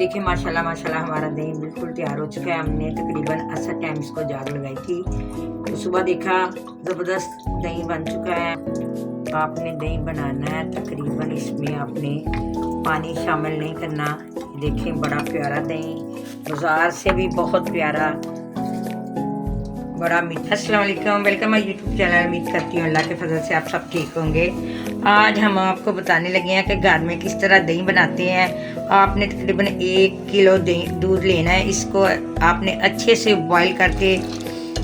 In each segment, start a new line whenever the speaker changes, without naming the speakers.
देखिए माशाल्लाह माशाल्लाह हमारा दही बिल्कुल तैयार हो चुका है। हमने तकरीबन असर टाइम इसको जाग लगाई थी, तो सुबह देखा ज़बरदस्त दही बन चुका है। आपने दही बनाना है, तकरीबन इसमें आपने पानी शामिल नहीं करना। देखें बड़ा प्यारा दही, बाजार से भी बहुत प्यारा, बड़ा मीठा। अस्सलाम वालेकुम, वेलकम माय यूट्यूब चैनल। उम्मीद करती हूँ अल्लाह के फजल से आप सब ठीक होंगे। आज हम आपको बताने लगे हैं कि घर में किस तरह दही बनाते हैं। आपने तकरीबन 1 किलो दूध लेना है। इसको आपने अच्छे से बॉईल करके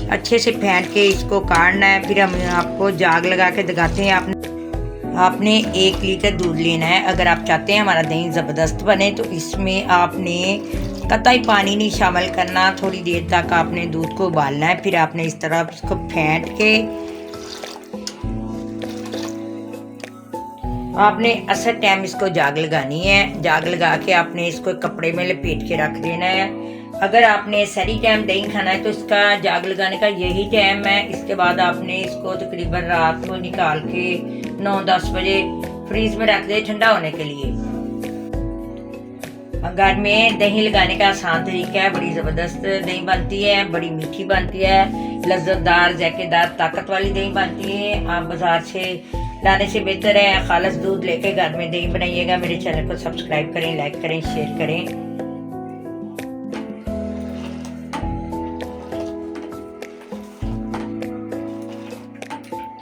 अच्छे से फेंट के इसको काटना है। फिर हम आपको जाग लगा के दिखाते हैं। आपने 1 लीटर दूध लेना है। अगर आप चाहते हैं हमारा दही ज़बरदस्त बने तो इसमें आपने कतई पानी नहीं शामिल करना। थोड़ी देर तक आपने दूध को उबालना है। फिर आपने इस तरह इसको फेंट के आपने असर टाइम इसको जाग लगानी है। जाग लगा के आपने इसको कपड़े में लपेट के रख देना है। अगर आपने सही टाइम दही खाना है तो इसका जाग लगाने का यही टाइम है। इसके बाद आपने इसको तकरीबन रात को निकाल के 9-10 बजे फ्रीज में रख दे ठंडा होने के लिए। घर में दही लगाने का आसान तरीका है। बड़ी ज़बरदस्त दही बनती है, बड़ी मीठी बनती है, लज्जतदार जायकेदार ताकत वाली दही बनती है। आप बाजार से लाने से बेहतर है खालिस दूध लेके घर में दही बनाइएगा। मेरे चैनल को सब्सक्राइब करें, लाइक करें, शेयर करें।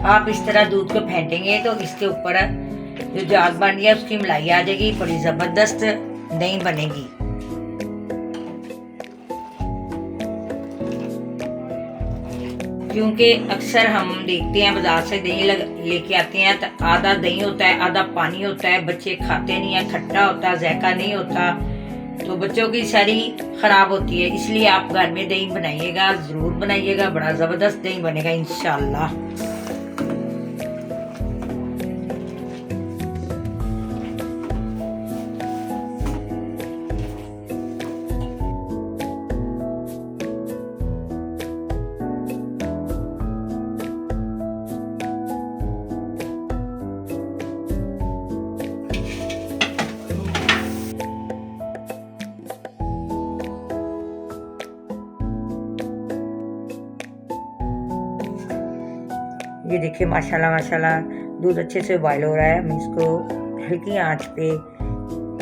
आप इस तरह दूध को फेंटेंगे तो इसके ऊपर जो जाग बन रही है उसकी मलाई आ जाएगी। बड़ी ज़बरदस्त दही बनेगी। क्योंकि अक्सर हम देखते हैं बाजार से दही लेके आते हैं तो आधा दही होता है, आधा पानी होता है। बच्चे खाते नहीं है, खट्टा होता, जायका नहीं होता, तो बच्चों की शरी खराब होती है। इसलिए आप घर में दही बनाइएगा, जरूर बनाइएगा। बड़ा ज़बरदस्त दही बनेगा इंशाल्लाह। ये देखिए माशाल्लाह माशाल्लाह दूध अच्छे से बॉयल हो रहा है। हम इसको हल्की आंच पे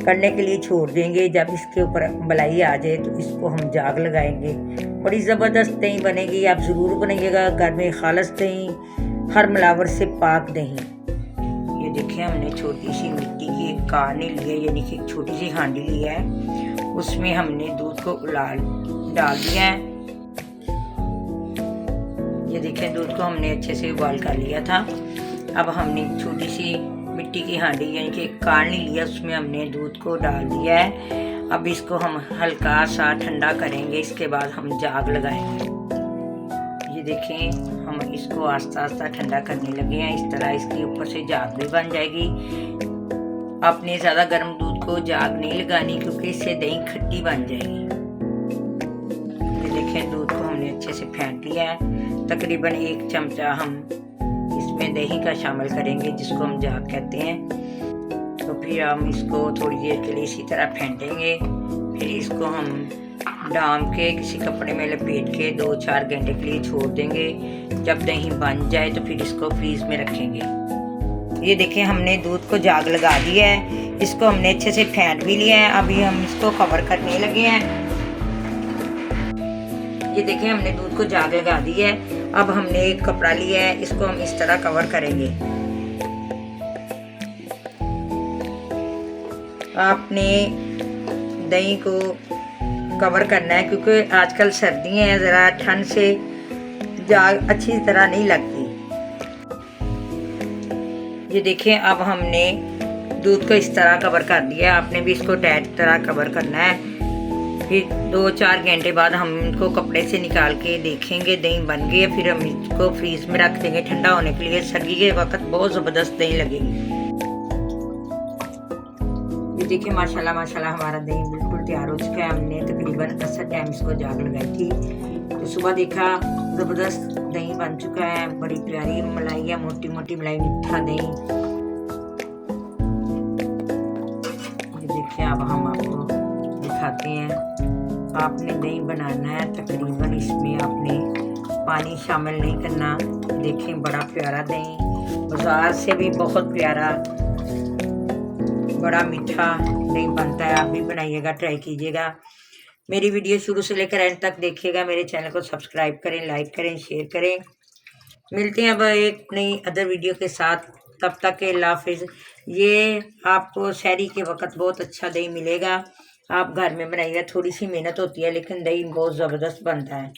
करने के लिए छोड़ देंगे। जब इसके ऊपर मलाई आ जाए तो इसको हम जाग लगाएंगे। बड़ी ज़बरदस्त दही बनेगी। आप ज़रूर बनाइएगा घर में खालिस दही, हर मिलावट से पाक दही। ये देखिए हमने छोटी सी मिट्टी की एक कानी ली है, यानी कि एक छोटी सी हांडी ली है। उसमें हमने दूध को डाल दिया है। ये देखें दूध को हमने अच्छे से उबाल कर लिया था। अब हमने छोटी सी मिट्टी की हांडी यानी कि काढ़नी लिया, उसमें हमने दूध को डाल दिया है। अब इसको हम हल्का सा ठंडा करेंगे। इसके बाद हम जाग लगाएंगे। ये देखें हम इसको आस्ता आस्ता ठंडा करने लगे हैं। इस तरह इसके ऊपर से जाग भी बन जाएगी। आपने ज़्यादा गर्म दूध को जाग नहीं लगानी क्योंकि इससे दही खट्टी बन जाएगी। ये देखें दूध को हमने अच्छे से फेंट लिया है। तकरीबन 1 चमचा हम इसमें दही का शामिल करेंगे, जिसको हम जाग कहते हैं। तो फिर हम इसको थोड़ी देर के लिए इसी तरह फेंटेंगे। फिर इसको हम डाम के किसी कपड़े में लपेट के 2-4 घंटे के लिए छोड़ देंगे। जब दही बन जाए तो फिर इसको फ्रीज में रखेंगे। ये देखें हमने दूध को जाग लगा दिया है। इसको हमने अच्छे से फेंट भी लिया है। अभी हम इसको कवर करने लगे हैं। ये देखें हमने दूध को जाग लगा दी है। अब हमने एक कपड़ा लिया है, इसको हम इस तरह कवर करेंगे। आपने दही को कवर करना है क्योंकि आजकल सर्दियां हैं, ज़रा ठंड से जाग अच्छी तरह नहीं लगती। ये देखें अब हमने दूध को इस तरह कवर कर दिया। आपने भी इसको टाइट तरह कवर करना है। फिर 2-4 घंटे बाद हम इनको कपड़े से निकाल के देखेंगे दही बन गई है। फिर हम इसको फ्रीज में रख देंगे ठंडा होने के लिए। सर्दी के वक्त बहुत ज़बरदस्त दही लगेगी। ये देखिए माशाल्लाह माशाल्लाह हमारा दही बिल्कुल तैयार हो चुका है। हमने तकरीबन असर टाइम इसको जाग लगाई थी, तो सुबह देखा ज़बरदस्त दही बन चुका है। बड़ी प्यारी मलाई है, मोटी मोटी मलाई, मीठा दही। ये देखिए अब हम आपको दिखाते हैं। आपने दही बनाना है तकरीबन, इसमें आपने पानी शामिल नहीं करना। देखें बड़ा प्यारा दही, बाजार से भी बहुत प्यारा बड़ा मीठा दही बनता है। आप भी बनाइएगा, ट्राई कीजिएगा। मेरी वीडियो शुरू से लेकर एंड तक देखिएगा। मेरे चैनल को सब्सक्राइब करें, लाइक करें, शेयर करें। मिलते हैं अब एक नई अदर वीडियो के साथ। तब तक के अल्लाह हाफिज़। ये आपको सहरी के वक्त बहुत अच्छा दही मिलेगा। आप घर में बनाइएगा, थोड़ी सी मेहनत होती है लेकिन दही बहुत ज़बरदस्त बनता है।